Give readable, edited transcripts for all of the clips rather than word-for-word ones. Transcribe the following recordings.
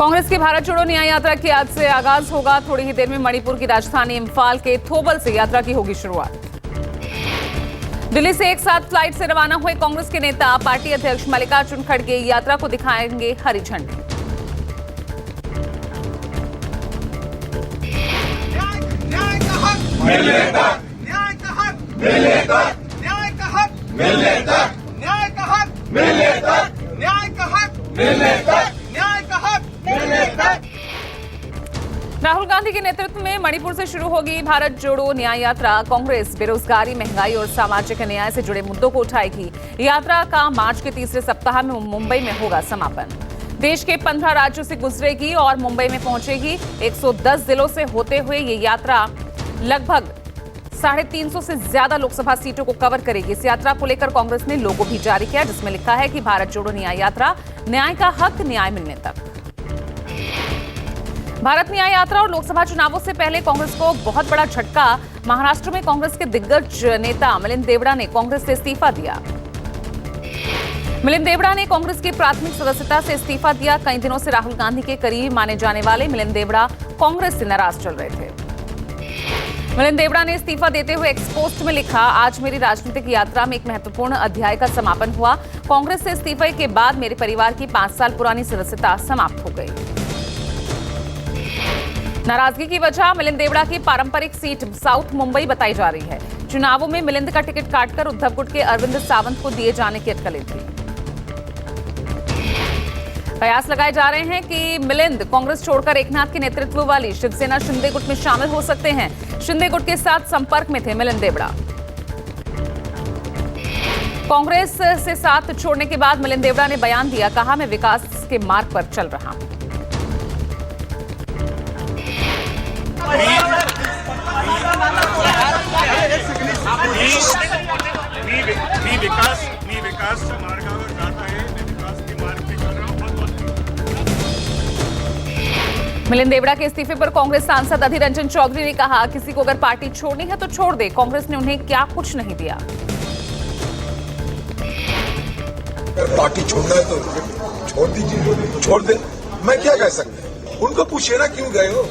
कांग्रेस की भारत जोड़ो न्याय यात्रा की आज से आगाज होगा। थोड़ी ही देर में मणिपुर की राजधानी इम्फाल के थोबल से यात्रा की होगी शुरुआत। दिल्ली से एक साथ फ्लाइट से रवाना हुए कांग्रेस के नेता पार्टी अध्यक्ष मल्लिकार्जुन खड़गे यात्रा को दिखाएंगे हरी झंडी। न्याय का हक मिलने तक, न्याय का हक मिलने तक, न्याय का हक मिलने तक, न्याय का हक मिलने तक, न्याय का हक मिलने तक, न्याय का हक मिलने तक। राहुल गांधी के नेतृत्व में मणिपुर से शुरू होगी भारत जोड़ो न्याय यात्रा। कांग्रेस बेरोजगारी, महंगाई और सामाजिक न्याय से जुड़े मुद्दों को उठाएगी। यात्रा का मार्च के तीसरे सप्ताह में मुंबई में होगा समापन। देश के 15 राज्यों से गुजरेगी और मुंबई में पहुंचेगी। 110 जिलों से होते हुए ये यात्रा लगभग 350 से ज्यादा लोकसभा सीटों को कवर करेगी। इस यात्रा को लेकर कांग्रेस ने लोगो भी जारी किया, जिसमें लिखा है कि भारत जोड़ो न्याय यात्रा, न्याय का हक, न्याय मिलने तक। भारत न्याय यात्रा और लोकसभा चुनावों से पहले कांग्रेस को बहुत बड़ा झटका। महाराष्ट्र में कांग्रेस के दिग्गज नेता मिलिंद देवड़ा ने कांग्रेस से इस्तीफा दिया। मिलिंद देवड़ा ने कांग्रेस की प्राथमिक सदस्यता से इस्तीफा दिया। कई दिनों से राहुल गांधी के करीब माने जाने वाले मिलिंद देवड़ा कांग्रेस से नाराज चल रहे थे। मिलिंद देवड़ा ने इस्तीफा देते हुए एक्स पोस्ट में लिखा, आज मेरी राजनीतिक यात्रा में एक महत्वपूर्ण अध्याय का समापन हुआ। कांग्रेस से इस्तीफे के बाद मेरे परिवार की 5 साल पुरानी सदस्यता समाप्त हो गई। नाराजगी की वजह मिलिंद देवड़ा की पारंपरिक सीट साउथ मुंबई बताई जा रही है। चुनावों में मिलिंद का टिकट काटकर उद्धव गुट के अरविंद सावंत को दिए जाने की अटकलें थी। कयास लगाए जा रहे हैं कि मिलिंद कांग्रेस छोड़कर एकनाथ के नेतृत्व वाली शिवसेना शिंदे गुट में शामिल हो सकते हैं। शिंदे गुट के साथ संपर्क में थे मिलिंद देवड़ा। कांग्रेस से साथ छोड़ने के बाद मिलिंद देवड़ा ने बयान दिया, कहा मैं विकास के मार्ग पर चल रहा हूं। मी विकास मार्गावर जात आहे, मी विकास के मार्ग पे चल रहा हूं। मिलिंद देवड़ा के इस्तीफे पर कांग्रेस सांसद अधीर रंजन चौधरी ने कहा, किसी को अगर पार्टी छोड़नी है तो छोड़ दे, कांग्रेस ने उन्हें क्या कुछ नहीं दिया। अगर पार्टी छोड़ना है तो छोड़ दीजिए, छोड़ दे, मैं क्या कह सकता हूं। उनको पूछिए ना क्यों गए हो।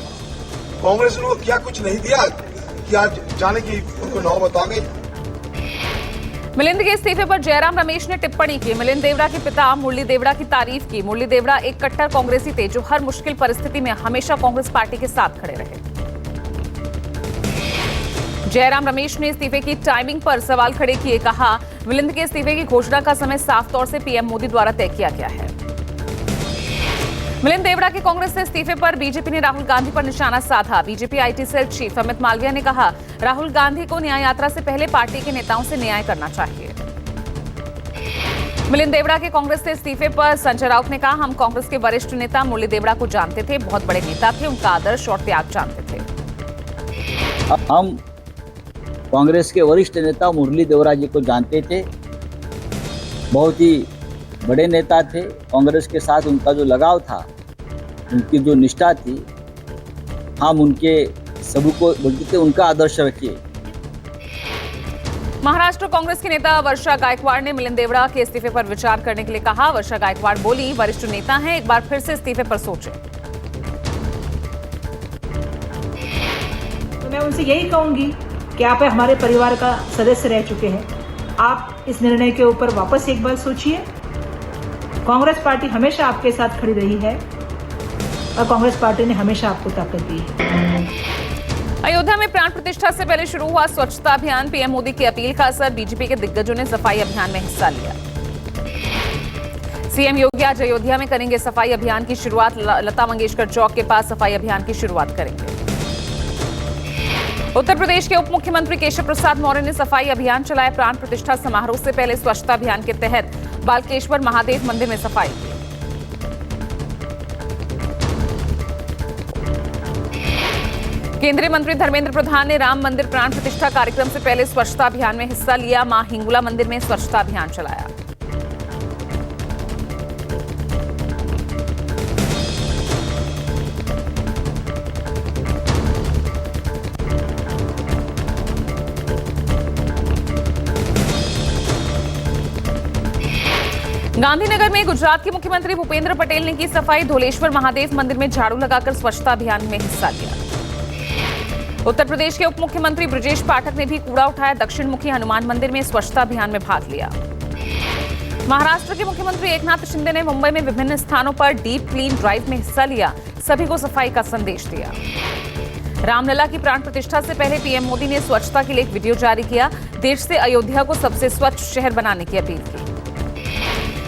कांग्रेस ने उनको क्या कुछ नहीं दिया कि आज जाने की उनको नौबत आ गई। मिलिंद के इस्तीफे पर जयराम रमेश ने टिप्पणी की। मिलिंद देवड़ा के पिता मुरली देवड़ा की तारीफ की। मुरली देवड़ा एक कट्टर कांग्रेसी थे जो हर मुश्किल परिस्थिति में हमेशा कांग्रेस पार्टी के साथ खड़े रहे। जयराम रमेश ने इस्तीफे की टाइमिंग पर सवाल खड़े किए, कहा मिलिंद के इस्तीफे की घोषणा का समय साफ तौर से पीएम मोदी द्वारा तय किया गया है। मिलिंद देवड़ा के कांग्रेस से इस्तीफे पर बीजेपी ने राहुल गांधी पर निशाना साधा। BJP IT cell chief Amit Malviya ने कहा, राहुल गांधी को न्याय यात्रा से पहले पार्टी के नेताओं से न्याय करना चाहिए। मिलिंद देवड़ा के कांग्रेस से इस्तीफे पर संजय राउत ने कहा, हम कांग्रेस के वरिष्ठ नेता मुरली देवड़ा को जानते थे, बहुत बड़े नेता थे, उनका आदर्श और त्याग जानते थे। हम कांग्रेस के वरिष्ठ नेता मुरली देवड़ा जी को जानते थे, बहुत ही बड़े नेता थे। कांग्रेस के साथ उनका जो लगाव था, उनकी जो निष्ठा थी, हम उनके सबको बोलते थे उनका आदर्श रखिए। महाराष्ट्र कांग्रेस के नेता वर्षा गायकवाड़ ने मिलिंद देवड़ा के इस्तीफे पर विचार करने के लिए कहा। वर्षा गायकवाड़ बोली, वरिष्ठ नेता हैं, एक बार फिर से इस्तीफे पर सोचें। तो मैं उनसे यही कहूंगी कि आप हमारे परिवार का सदस्य रह चुके हैं, आप इस निर्णय के ऊपर वापस एक बार सोचिए। कांग्रेस पार्टी हमेशा आपके साथ खड़ी रही है और कांग्रेस पार्टी ने हमेशा आपको ताकत दी है। अयोध्या में प्राण प्रतिष्ठा से पहले शुरू हुआ स्वच्छता अभियान। पीएम मोदी की अपील का असर, बीजेपी के दिग्गजों ने सफाई अभियान में हिस्सा लिया। सीएम योगी आज अयोध्या में करेंगे सफाई अभियान की शुरुआत। लता मंगेशकर चौक के पास सफाई अभियान की शुरुआत करेंगे। उत्तर प्रदेश के उप मुख्यमंत्री केशव प्रसाद मौर्य ने सफाई अभियान चलाया। प्राण प्रतिष्ठा समारोह से पहले स्वच्छता अभियान के तहत बालकेश्वर महादेव मंदिर में सफाई की। केंद्रीय मंत्री धर्मेंद्र प्रधान ने राम मंदिर प्राण प्रतिष्ठा कार्यक्रम से पहले स्वच्छता अभियान में हिस्सा लिया। मां हिंगुला मंदिर में स्वच्छता अभियान चलाया। गांधीनगर में गुजरात के मुख्यमंत्री भूपेंद्र पटेल ने की सफाई। धौलेश्वर महादेव मंदिर में झाड़ू लगाकर स्वच्छता अभियान में हिस्सा लिया। उत्तर प्रदेश के उप मुख्यमंत्री ब्रजेश पाठक ने भी कूड़ा उठाया। दक्षिण मुखी हनुमान मंदिर में स्वच्छता अभियान में भाग लिया। महाराष्ट्र के मुख्यमंत्री एकनाथ शिंदे ने मुंबई में विभिन्न स्थानों पर डीप क्लीन ड्राइव में हिस्सा लिया। सभी को सफाई का संदेश दिया। रामलला की प्राण प्रतिष्ठा से पहले पीएम मोदी ने स्वच्छता के लिए एक वीडियो जारी किया। देश से अयोध्या को सबसे स्वच्छ शहर बनाने की अपील की।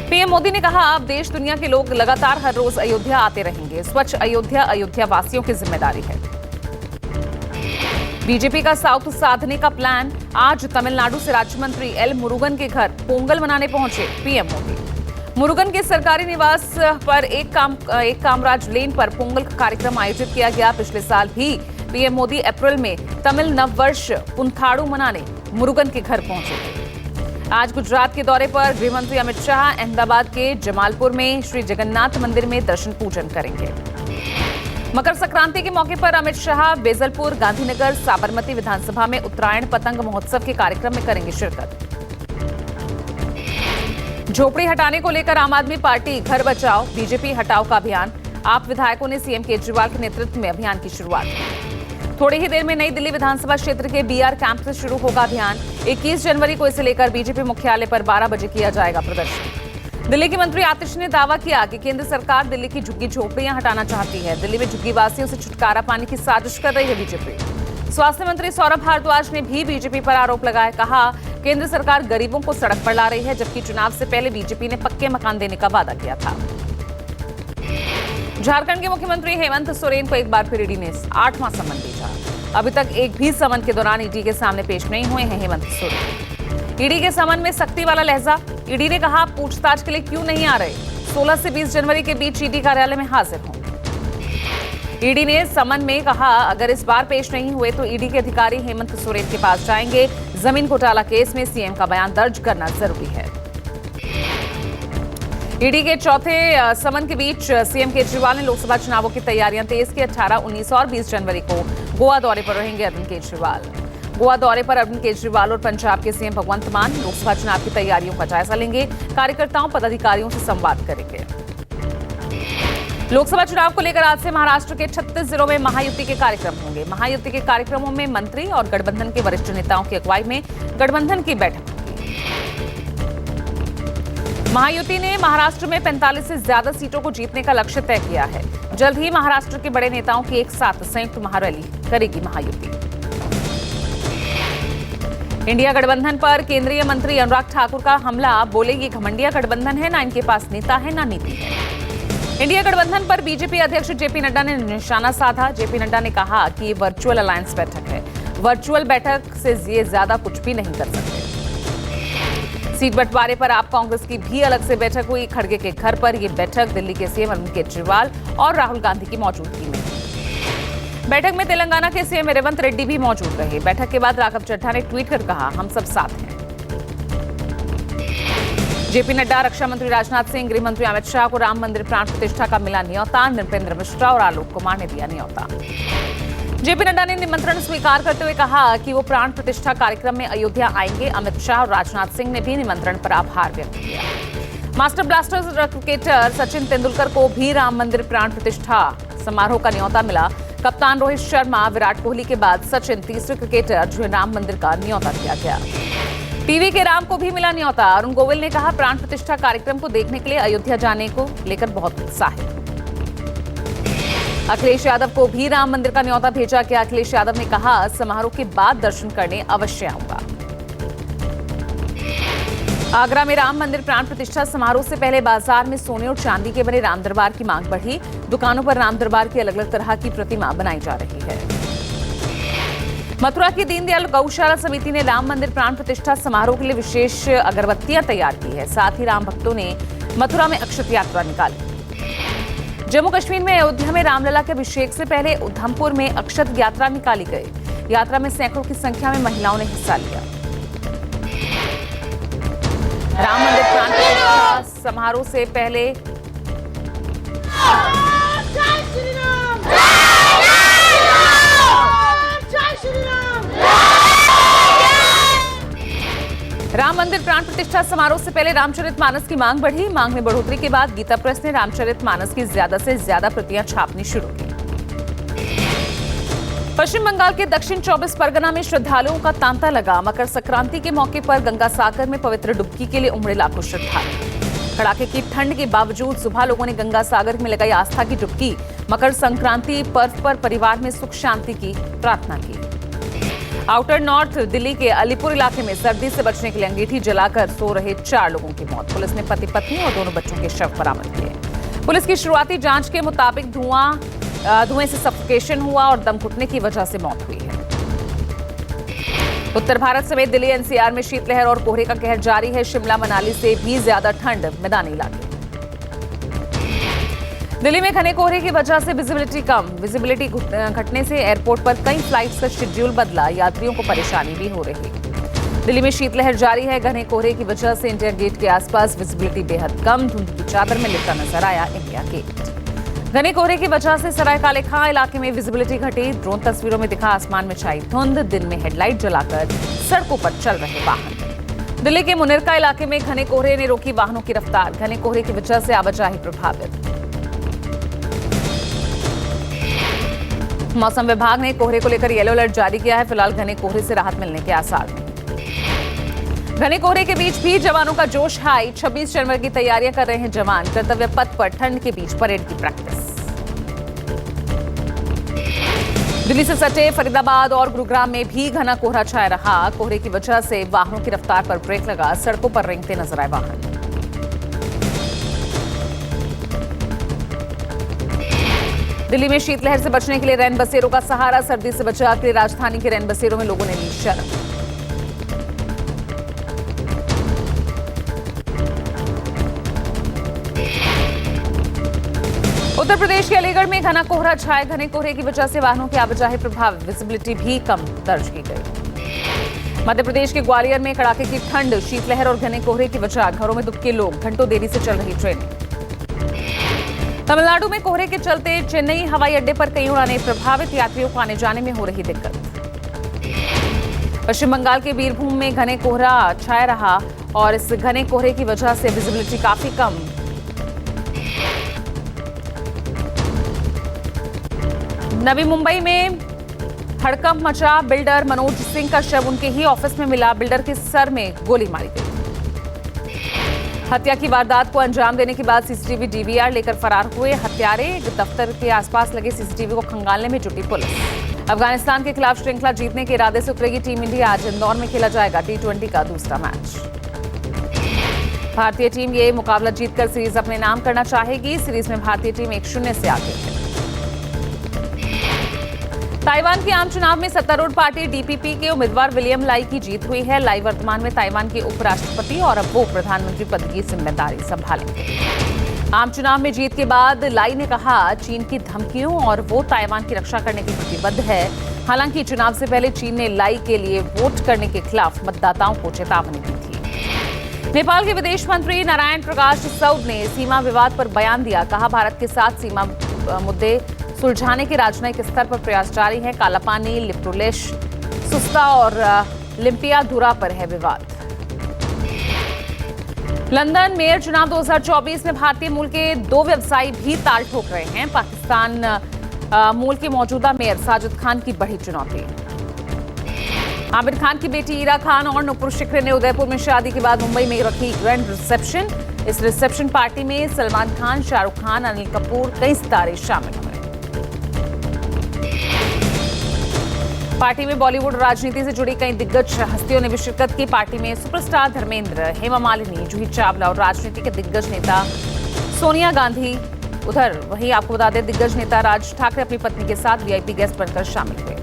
पीएम मोदी ने कहा, अब देश दुनिया के लोग लगातार हर रोज अयोध्या आते रहेंगे। स्वच्छ अयोध्या अयोध्या वासियों की जिम्मेदारी है। बीजेपी का साउथ साधने का प्लान। आज तमिलनाडु से राज्य मंत्री एल मुरुगन के घर पोंगल मनाने पहुंचे पीएम मोदी। मुरुगन के सरकारी निवास पर एक कामराज लेन पर पोंगल का कार्यक्रम आयोजित किया गया। पिछले साल भी पीएम मोदी अप्रैल में तमिल नववर्ष पुंथाड़ू मनाने मुरुगन के घर पहुंचे थे। आज गुजरात के दौरे पर गृह मंत्री अमित शाह अहमदाबाद के जमालपुर में श्री जगन्नाथ मंदिर में दर्शन पूजन करेंगे। मकर संक्रांति के मौके पर अमित शाह बेजलपुर, गांधीनगर, साबरमती विधानसभा में उत्तरायण पतंग महोत्सव के कार्यक्रम में करेंगे शिरकत। झोपड़ी हटाने को लेकर आम आदमी पार्टी घर बचाओ बीजेपी हटाओ का अभियान। आप विधायकों ने सीएम केजरीवाल के नेतृत्व में अभियान की शुरुआत की। थोड़ी ही देर में नई दिल्ली विधानसभा क्षेत्र के बीआर कैंप से शुरू होगा अभियान। 21 जनवरी को इसे लेकर बीजेपी मुख्यालय पर 12 बजे किया जाएगा प्रदर्शन। दिल्ली के मंत्री आतिश ने दावा किया कि केंद्र सरकार दिल्ली की झुग्गी झोपड़ियां हटाना चाहती है। दिल्ली में झुग्गी वासियों से छुटकारा पाने की साजिश कर रही है बीजेपी। स्वास्थ्य मंत्री सौरभ भारद्वाज ने भी बीजेपी पर आरोप लगाया। कहा, केंद्र सरकार गरीबों को सड़क पर ला रही है, जबकि चुनाव से पहले बीजेपी ने पक्के मकान देने का वादा किया था। झारखंड के मुख्यमंत्री हेमंत सोरेन को एक बार फिर ईडी ने 8वां समन भेजा। अभी तक एक भी समन के दौरान ईडी के सामने पेश नहीं हुए हैं हेमंत सोरेन। ईडी के समन में सख्ती वाला लहजा। ईडी ने कहा, पूछताछ के लिए क्यों नहीं आ रहे? 16 से 20 जनवरी के बीच ईडी कार्यालय में हाजिर हों। ईडी ने समन में कहा, अगर इस बार पेश नहीं हुए तो ईडी के अधिकारी हेमंत सोरेन के पास जाएंगे। जमीन घोटाला केस में सीएम का बयान दर्ज करना जरूरी है। ईडी के चौथे समन के बीच सीएम केजरीवाल ने लोकसभा चुनावों की तैयारियां तेज की। 18, 19 और 20 जनवरी को गोवा दौरे पर रहेंगे अरविंद केजरीवाल। गोवा दौरे पर अरविंद केजरीवाल और पंजाब के सीएम भगवंत मान लोकसभा चुनाव की तैयारियों का जायजा लेंगे। कार्यकर्ताओं पदाधिकारियों से संवाद करेंगे। लोकसभा चुनाव को लेकर आज से महाराष्ट्र के 36 जिलों में महायुति के कार्यक्रम होंगे। महायुति के कार्यक्रमों में मंत्री और गठबंधन के वरिष्ठ नेताओं की अगुवाई में गठबंधन की बैठक। महायुति ने महाराष्ट्र में 45 से ज्यादा सीटों को जीतने का लक्ष्य तय किया है। जल्द ही महाराष्ट्र के बड़े नेताओं की एक साथ संयुक्त महारैली करेगी महायुति। इंडिया गठबंधन पर केंद्रीय मंत्री अनुराग ठाकुर का हमला। बोले, ये घमंडिया गठबंधन है, ना इनके पास नेता है ना नीति है। इंडिया गठबंधन पर बीजेपी अध्यक्ष जेपी नड्डा ने निशाना साधा। जेपी नड्डा ने कहा कि ये वर्चुअल अलायंस बैठक है। वर्चुअल बैठक से ये ज्यादा कुछ भी नहीं कर सकते। सीट बंटवारे पर आप कांग्रेस की भी अलग से बैठक हुई। खड़गे के घर पर यह बैठक दिल्ली के सीएम अरविंद केजरीवाल और राहुल गांधी की मौजूदगी में। बैठक में तेलंगाना के सीएम रेवंत रेड्डी भी मौजूद रहे। बैठक के बाद राघव चड्ढा ने ट्वीट कर कहा, हम सब साथ हैं। जेपी नड्डा, रक्षा मंत्री राजनाथ सिंह, गृह मंत्री अमित शाह को राम मंदिर प्राण प्रतिष्ठा का मिला न्योता। नृपेंद्र मिश्रा और आलोक कुमार ने दिया न्योता। जेपी नड्डा ने निमंत्रण स्वीकार करते हुए कहा कि वो प्राण प्रतिष्ठा कार्यक्रम में अयोध्या आएंगे। अमित शाह और राजनाथ सिंह ने भी निमंत्रण पर आभार व्यक्त किया। Master blaster cricketer Sachin Tendulkar को भी राम मंदिर प्राण प्रतिष्ठा समारोह का न्योता मिला। कप्तान रोहित शर्मा, विराट कोहली के बाद सचिन तीसरे क्रिकेटर जिन्हें राम मंदिर का न्योता दिया गया। पीवी के राम को भी मिला न्योता। अरुण गोविल ने कहा, प्राण प्रतिष्ठा कार्यक्रम को देखने के लिए अयोध्या जाने को लेकर बहुत उत्साह है। अखिलेश यादव को भी राम मंदिर का न्योता भेजा गया। अखिलेश यादव ने कहा, समारोह के बाद दर्शन करने अवश्य आऊंगा। आगरा में राम मंदिर प्राण प्रतिष्ठा समारोह से पहले बाजार में सोने और चांदी के बने राम दरबार की मांग बढ़ी। दुकानों पर राम दरबार की अलग अलग तरह की प्रतिमा बनाई जा रही है। मथुरा की दीनदयाल गौशाला समिति ने राम मंदिर प्राण प्रतिष्ठा समारोह के लिए विशेष अगरबत्तियां तैयार की है। साथ ही राम भक्तों ने मथुरा में अक्षत यात्रा निकाली। जम्मू कश्मीर में अयोध्या में रामलला के अभिषेक से पहले उधमपुर में अक्षत यात्रा निकाली गई। यात्रा में सैकड़ों की संख्या में महिलाओं ने हिस्सा लिया। राम मंदिर प्राण प्रतिष्ठा समारोह से पहले राम मंदिर में प्राण प्रतिष्ठा समारोह से पहले रामचरितमानस की मांग बढ़ी। मांग में बढ़ोतरी के बाद गीता प्रेस ने रामचरितमानस की ज्यादा से ज्यादा प्रतियां छापनी शुरू की। पश्चिम बंगाल के दक्षिण 24 परगना में श्रद्धालुओं का तांता लगा। मकर संक्रांति के मौके पर गंगा सागर में पवित्र डुबकी के लिए उमड़े लाखों श्रद्धालु। कड़ाके की ठंड के बावजूद सुबह लोगों ने गंगा सागर में लगाई आस्था की डुबकी। मकर संक्रांति पर्व पर परिवार में सुख शांति की प्रार्थना की। आउटर नॉर्थ दिल्ली के अलीपुर इलाके में सर्दी से बचने के लिए अंगीठी जलाकर सो रहे 4 लोगों की मौत। पुलिस ने पति पत्नी और दोनों बच्चों के शव बरामद किए। पुलिस की शुरुआती जांच के मुताबिक धुएं से सफोकेशन हुआ और दम घुटने की वजह से मौत हुई है। उत्तर भारत समेत दिल्ली एनसीआर में शीतलहर और कोहरे का कहर जारी है। शिमला मनाली से भी ज्यादा ठंड मैदानी इलाके। दिल्ली में घने कोहरे की वजह से विजिबिलिटी कम। विजिबिलिटी घटने से एयरपोर्ट पर कई फ्लाइट्स का शेड्यूल बदला। यात्रियों को परेशानी भी हो रही। दिल्ली में शीतलहर जारी है। घने कोहरे की वजह से इंडिया गेट के आसपास विजिबिलिटी बेहद कम। धुंध की चादर में लिपटा नजर आया इंडिया गेट। घने कोहरे की वजह से सराय काले खां इलाके में विजिबिलिटी घटी। ड्रोन तस्वीरों में दिखा आसमान में छाई धुंध। दिन में हेडलाइट जलाकर सड़कों पर चल रहे वाहन। दिल्ली के मुनिरका इलाके में घने कोहरे ने रोकी वाहनों की रफ्तार। घने कोहरे की वजह से आवाजाही प्रभावित। मौसम विभाग ने कोहरे को लेकर येलो अलर्ट जारी किया है। फिलहाल घने कोहरे से राहत मिलने के आसार नहीं। घने कोहरे के बीच भी जवानों का जोश हाई। 26 जनवरी की तैयारियां कर रहे हैं जवान। कर्तव्य पथ पर ठंड के बीच परेड की प्रैक्टिस। दिल्ली से सटे फरीदाबाद और गुरुग्राम में भी घना कोहरा छाया रहा। कोहरे की वजह से वाहनों की रफ्तार पर ब्रेक लगा। सड़कों पर रेंगते नजर आए वाहन। दिल्ली में शीतलहर से बचने के लिए रैन बसेरों का सहारा। सर्दी से बचाव के लिए राजधानी के रैन बसेरों में लोगों ने ली शरण। उत्तर प्रदेश के अलीगढ़ में घना कोहरा छाया। घने कोहरे की वजह से वाहनों की आवाजाही प्रभावित। विजिबिलिटी भी कम दर्ज की गई। मध्य प्रदेश के ग्वालियर में कड़ाके की ठंड, शीतलहर और घने कोहरे की वजह घरों में दुबके लोग। घंटों देरी से चल रही ट्रेनें। तमिलनाडु में कोहरे के चलते चेन्नई हवाई अड्डे पर कई उड़ानें प्रभावित। यात्रियों को आने जाने में हो रही दिक्कत। पश्चिम बंगाल के बीरभूम में घने कोहरा छाया रहा और इस घने कोहरे की वजह से विजिबिलिटी काफी कम। नवी मुंबई में हड़कंप मचा। बिल्डर मनोज सिंह का शव उनके ही ऑफिस में मिला। बिल्डर के सर में गोली मारी गई। हत्या की वारदात को अंजाम देने के बाद सीसीटीवी डीवीआर लेकर फरार हुए हत्यारे। दफ्तर के आसपास लगे सीसीटीवी को खंगालने में जुटी पुलिस। अफगानिस्तान के खिलाफ श्रृंखला जीतने के इरादे से उतरेगी टीम इंडिया। आज इंदौर में खेला जाएगा T20 का दूसरा मैच। भारतीय टीम ये मुकाबला जीतकर सीरीज अपने नाम करना चाहेगी। सीरीज में भारतीय टीम 1-0 से आगे है। ताइवान के आम चुनाव में सत्तारूढ़ पार्टी डीपीपी के उम्मीदवार विलियम लाई की जीत हुई है। लाई वर्तमान में ताइवान के उपराष्ट्रपति और अब वो प्रधानमंत्री पद की जिम्मेदारी संभालेंगे। आम चुनाव में जीत के बाद लाई ने कहा चीन की धमकियों और वो ताइवान की रक्षा करने की प्रतिबद्ध है। हालांकि चुनाव से पहले चीन ने लाई के लिए वोट करने के खिलाफ मतदाताओं को चेतावनी दी थी। नेपाल के विदेश मंत्री नारायण प्रकाश सौद ने सीमा विवाद पर बयान दिया। कहा भारत के साथ सीमा मुद्दे सुलझाने के राजनयिक स्तर पर प्रयास जारी है। कालापानी, लिप्टोलेश, सुस्ता और लिम्पियाधुरा पर है विवाद। लंदन मेयर चुनाव 2024 में भारतीय मूल के 2 व्यवसायी भी ताल ठोक रहे हैं। पाकिस्तान मूल के मौजूदा मेयर साजिद खान की बड़ी चुनौती। आमिर खान की बेटी ईरा खान और नुपुर शिखरे ने उदयपुर में शादी के बाद मुंबई में रखी ग्रैंड रिसेप्शन। इस रिसेप्शन पार्टी में सलमान खान, शाहरुख खान, अनिल कपूर, कई सितारे शामिल हुए। पार्टी में बॉलीवुड राजनीति से जुड़ी कई दिग्गज हस्तियों ने भी शिरकत की। पार्टी में सुपरस्टार धर्मेंद्र, हेमा मालिनी, जूही चावला और राजनीति के दिग्गज नेता सोनिया गांधी। उधर वहीं आपको बता दें दिग्गज नेता राज ठाकरे अपनी पत्नी के साथ वीआईपी गेस्ट बनकर शामिल हुए।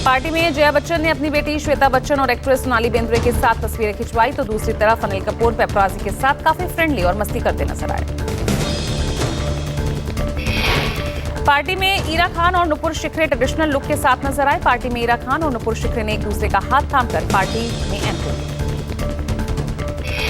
पार्टी में जया बच्चन ने अपनी बेटी श्वेता बच्चन और एक्ट्रेस सोनाली बेंद्रे के साथ तस्वीरें खिंचवाई, तो दूसरी तरफ अनिल कपूर पेपराजी के साथ काफी फ्रेंडली और मस्ती करते नजर आए। पार्टी में ईरा खान और नुपुर शिखरे ट्रेडिशनल लुक के साथ नजर आए। पार्टी में ईरा खान और नुपुर शिखरे ने एक दूसरे का हाथ थामकर पार्टी में एंट्री की।